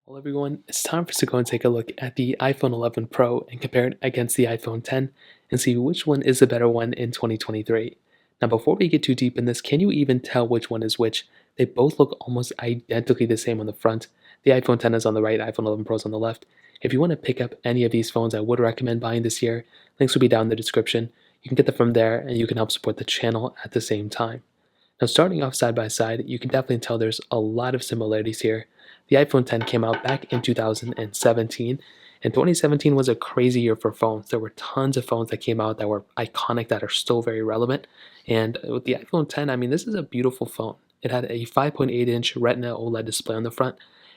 Well, everyone, it's time for us to go and take a look at the iPhone 11 Pro and compare it against the iPhone 10 and see which one is the better one in 2023. Now, before we get too deep in this, can you even tell which one is which? They both look almost identically the same on the front. The iPhone 10 is on the right, iPhone 11 Pro is on the left. If you want to pick up any of these phones, I would recommend buying this year. Links will be down in the description. You can get them from there and you can help support the channel at the same time. Now, starting off side by side, you can definitely tell there's a lot of similarities here. The iPhone 10 came out back in 2017, and 2017 was a crazy year for phones. There were tons of phones that came out that were iconic, that are still very relevant. And with the iPhone 10, I mean, this is a beautiful phone. It had a 5.8-inch Retina OLED display on the front,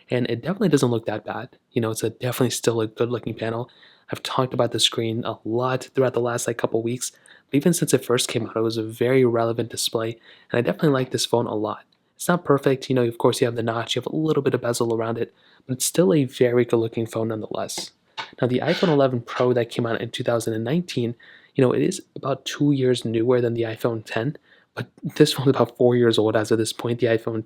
and it definitely doesn't look that bad. It's definitely still a good-looking panel. I've talked about the screen a lot throughout the last couple weeks. But even since it first came out, it was a very relevant display, and I definitely like this phone a lot. It's not perfect, of course you have the notch, you have a little bit of bezel around it, but it's still a very good looking phone nonetheless. Now the iPhone 11 Pro that came out in 2019, it is about 2 years newer than the iPhone 10, but this phone's about 4 years old as of this point. The iPhone,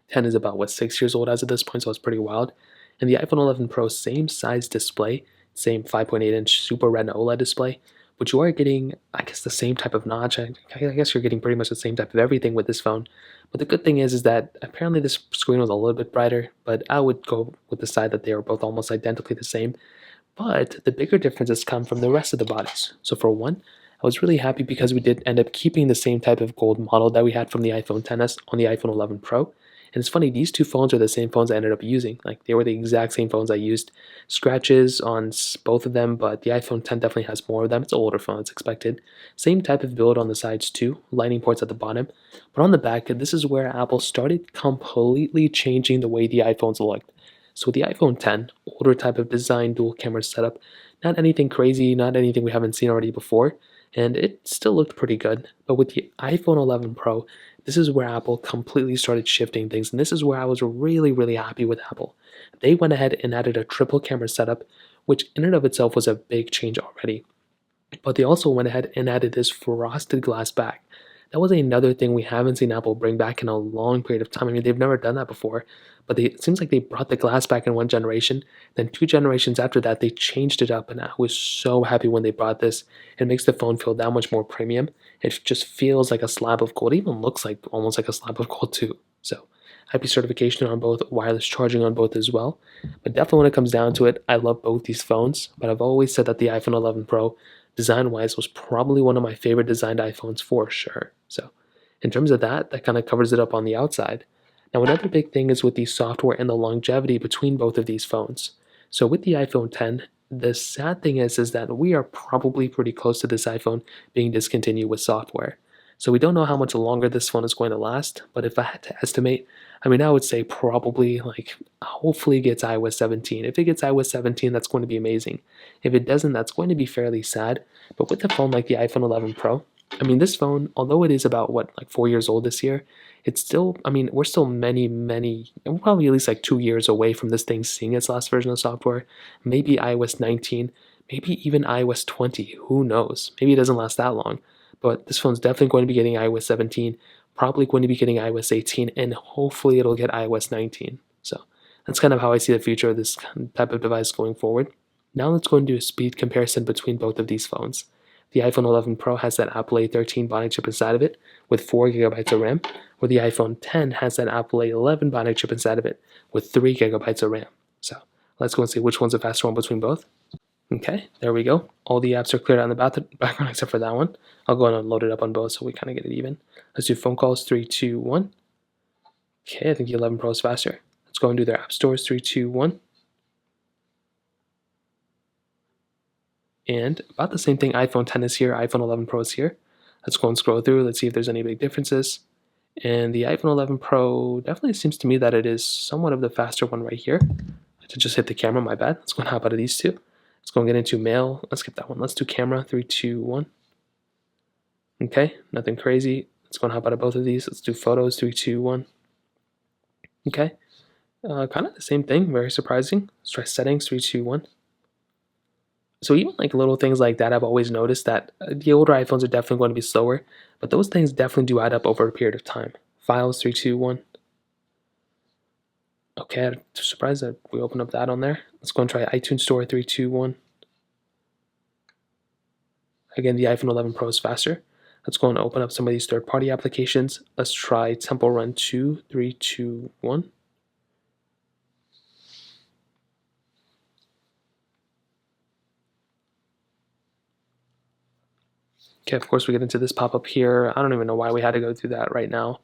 10 is about 6 years old as of this point, so it's pretty wild. And the iPhone 11 Pro, same size display, same 5.8-inch Super Retina OLED display, but you are getting, I guess, the same type of notch. I guess you're getting pretty much the same type of everything with this phone. But the good thing is that apparently this screen was a little bit brighter, but I would go with the side that they were both almost identically the same. But the bigger differences come from the rest of the bodies. So for one, I was really happy because we did end up keeping the same type of gold model that we had from the iPhone 10s on the iPhone 11 Pro. And it's funny, these two phones are the same phones I ended up using. Like, they were the exact same phones I used. Scratches on both of them, but the iPhone 10 definitely has more of them. It's an older phone, it's expected. Same type of build on the sides too, lightning ports at the bottom. But on the back, this is where Apple started completely changing the way the iPhones looked. So with the iPhone 10, older type of design, dual camera setup, not anything crazy, not anything we haven't seen already before, and it still looked pretty good. But with the iPhone 11 Pro, this is where Apple completely started shifting things, and this is where I was really, really happy with Apple. They went ahead and added a triple camera setup, which in and of itself was a big change already. But they also went ahead and added this frosted glass back. That was another thing we haven't seen Apple bring back in a long period of time. I mean, they've never done that before, but it seems like they brought the glass back in one generation. Then 2 generations after that, they changed it up, and I was so happy when they brought this. It makes the phone feel that much more premium. It just feels like a slab of gold. It even looks like almost like a slab of gold too. So IP certification on both, wireless charging on both as well. But definitely when it comes down to it, I love both these phones. But I've always said that the iPhone 11 Pro, design-wise, was probably one of my favorite designed iPhones for sure. So in terms of that, that kind of covers it up on the outside. Now, another big thing is with the software and the longevity between both of these phones. So with the iPhone 10, the sad thing is that we are probably pretty close to this iPhone being discontinued with software. So we don't know how much longer this phone is going to last, but if I had to estimate, I mean, I would say probably, hopefully it gets iOS 17. If it gets iOS 17, that's going to be amazing. If it doesn't, that's going to be fairly sad. But with a phone like the iPhone 11 Pro, I mean, this phone, although it is about, 4 years old this year, it's still, I mean, we're still we're probably at least 2 years away from this thing seeing its last version of software. Maybe iOS 19, maybe even iOS 20, who knows? Maybe it doesn't last that long. But this phone's definitely going to be getting iOS 17, probably going to be getting iOS 18, and hopefully it'll get iOS 19. So that's kind of how I see the future of this type of device going forward. Now let's go and do a speed comparison between both of these phones. The iPhone 11 Pro has that Apple A13 Bionic chip inside of it with 4 gigabytes of RAM, where the iPhone 10 has that Apple A11 Bionic chip inside of it with 3 gigabytes of RAM. So let's go and see which one's the faster one between both. Okay, there we go. All the apps are cleared out in the background except for that one. I'll go and load it up on both so we kind of get it even. Let's do phone calls, 3, 2, 1. Okay, I think the 11 Pro is faster. Let's go and do their app stores, 3, 2, 1. And about the same thing, iPhone 10 is here, iPhone 11 Pro is here. Let's go and scroll through, let's see if there's any big differences. And the iPhone 11 Pro definitely seems to me that it is somewhat of the faster one right here. I just hit the camera, my bad. Let's go and hop out of these two. Let's go and get into mail. Let's skip that one. Let's do camera, 3, 2, 1. Okay, nothing crazy. Let's go and hop out of both of these. Let's do photos, 3, 2, 1. Okay, kind of the same thing, very surprising. Let's try settings, 3, 2, 1. So even little things like that, I've always noticed that the older iPhones are definitely going to be slower, but those things definitely do add up over a period of time. Files, 3, 2, 1. Okay, I'm surprised that we opened up that on there. Let's go and try iTunes Store 3, 2, 1. Again, the iPhone 11 Pro is faster. Let's go and open up some of these third-party applications. Let's try Temple Run 2, 3, 2, 1. Okay, of course we get into this pop-up here. I don't even know why we had to go through that right now.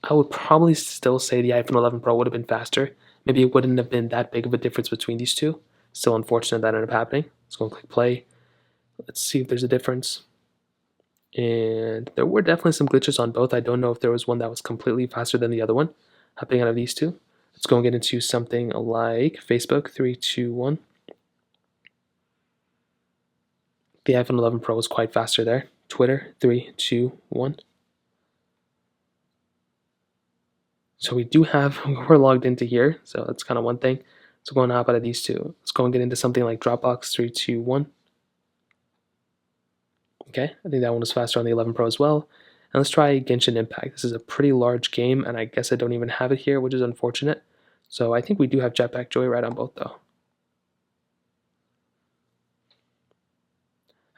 I would probably still say the iPhone 11 Pro would have been faster. Maybe it wouldn't have been that big of a difference between these two. Still unfortunate that ended up happening. Let's go and click play. Let's see if there's a difference. And there were definitely some glitches on both. I don't know if there was one that was completely faster than the other one. Hopping out of these two. Let's go and get into something like Facebook 3, 2, 1. The iPhone 11 Pro was quite faster there. Twitter 3, 2, 1. So we do have, we're logged into here, so that's kind of one thing. So go and hop out of these two. Let's go and get into something like Dropbox 3, 2, 1. Okay, I think that one was faster on the 11 Pro as well. And let's try Genshin Impact. This is a pretty large game, and I guess I don't even have it here, which is unfortunate. So I think we do have Jetpack Joyride on both, though.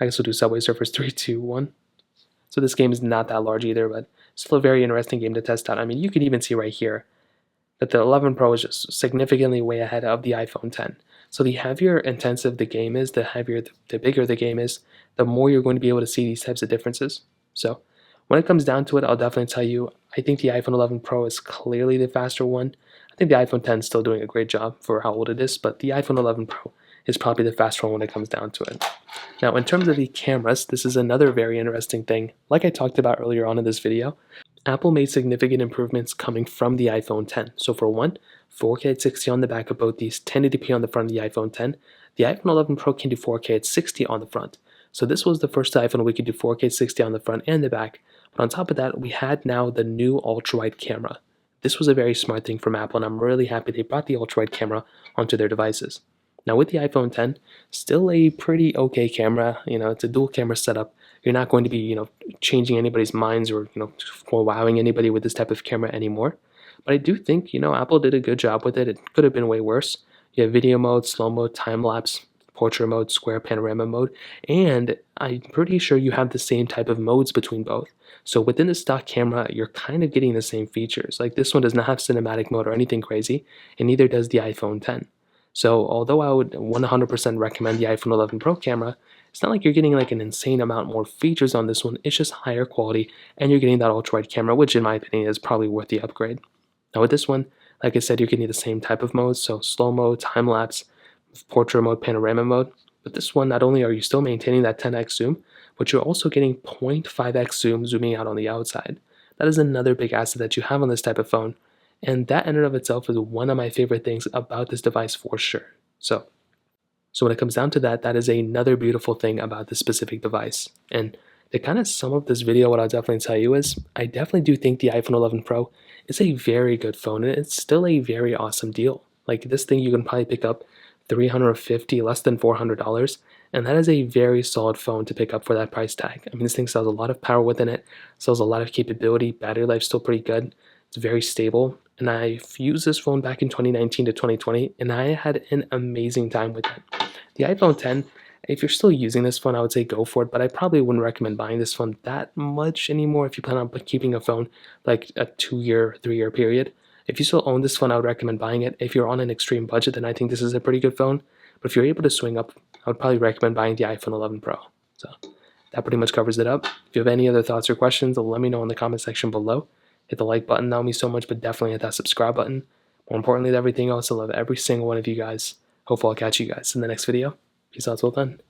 I guess we'll do Subway Surfers 3, 2, 1. So this game is not that large either, but still a very interesting game to test out. I mean, you can even see right here that the 11 Pro is just significantly way ahead of the iPhone 10. So the heavier intensive the game is, the bigger the game is, the more you're going to be able to see these types of differences. So when it comes down to it, I'll definitely tell you, I think the iPhone 11 Pro is clearly the faster one. I think the iPhone 10 is still doing a great job for how old it is, but the iPhone 11 Pro is probably the faster one when it comes down to it. Now, in terms of the cameras, this is another very interesting thing. Like I talked about earlier on in this video, Apple made significant improvements coming from the iPhone 10. So for one, 4K at 60 on the back of both these, 1080p on the front of the iPhone 10. The iPhone 11 Pro can do 4K at 60 on the front. So this was the first iPhone we could do 4K at 60 on the front and the back. But on top of that, we had now the new ultra-wide camera. This was a very smart thing from Apple, and I'm really happy they brought the ultra-wide camera onto their devices. Now with the iPhone 10, still a pretty okay camera. It's a dual camera setup. You're not going to be, changing anybody's minds or, wowing anybody with this type of camera anymore. But I do think, Apple did a good job with it. It could have been way worse. You have video mode, slow mode, time lapse, portrait mode, square panorama mode, and I'm pretty sure you have the same type of modes between both. So within the stock camera, you're kind of getting the same features. Like this one does not have cinematic mode or anything crazy, and neither does the iPhone 10. So although I would 100% recommend the iPhone 11 Pro camera, it's not like you're getting like an insane amount more features on this one. It's just higher quality, and you're getting that ultra-wide camera, which in my opinion is probably worth the upgrade. Now with this one, like I said, you're getting the same type of modes, so slow mode, time lapse, portrait mode, panorama mode. But this one, not only are you still maintaining that 10x zoom, but you're also getting 0.5x zoom zooming out on the outside. That is another big asset that you have on this type of phone. And that in and of itself is one of my favorite things about this device for sure. So when it comes down to that, that is another beautiful thing about this specific device. And to kind of sum up this video, what I'll definitely tell you is I definitely do think the iPhone 11 Pro is a very good phone, and it's still a very awesome deal. Like this thing you can probably pick up $350, less than $400, and that is a very solid phone to pick up for that price tag. I mean, this thing sells a lot of power within it, sells a lot of capability, battery life's still pretty good, it's very stable, and I've used this phone back in 2019 to 2020, and I had an amazing time with it. The iPhone 10, if you're still using this phone, I would say go for it, but I probably wouldn't recommend buying this phone that much anymore if you plan on keeping a phone like a 2-year, 3-year period. If you still own this phone, I would recommend buying it. If you're on an extreme budget, then I think this is a pretty good phone. But if you're able to swing up, I would probably recommend buying the iPhone 11 Pro. So that pretty much covers it up. If you have any other thoughts or questions, let me know in the comment section below. Hit the like button, that would mean so much, but definitely hit that subscribe button. More importantly than everything else, I love every single one of you guys. Hopefully I'll catch you guys in the next video. Peace out till then.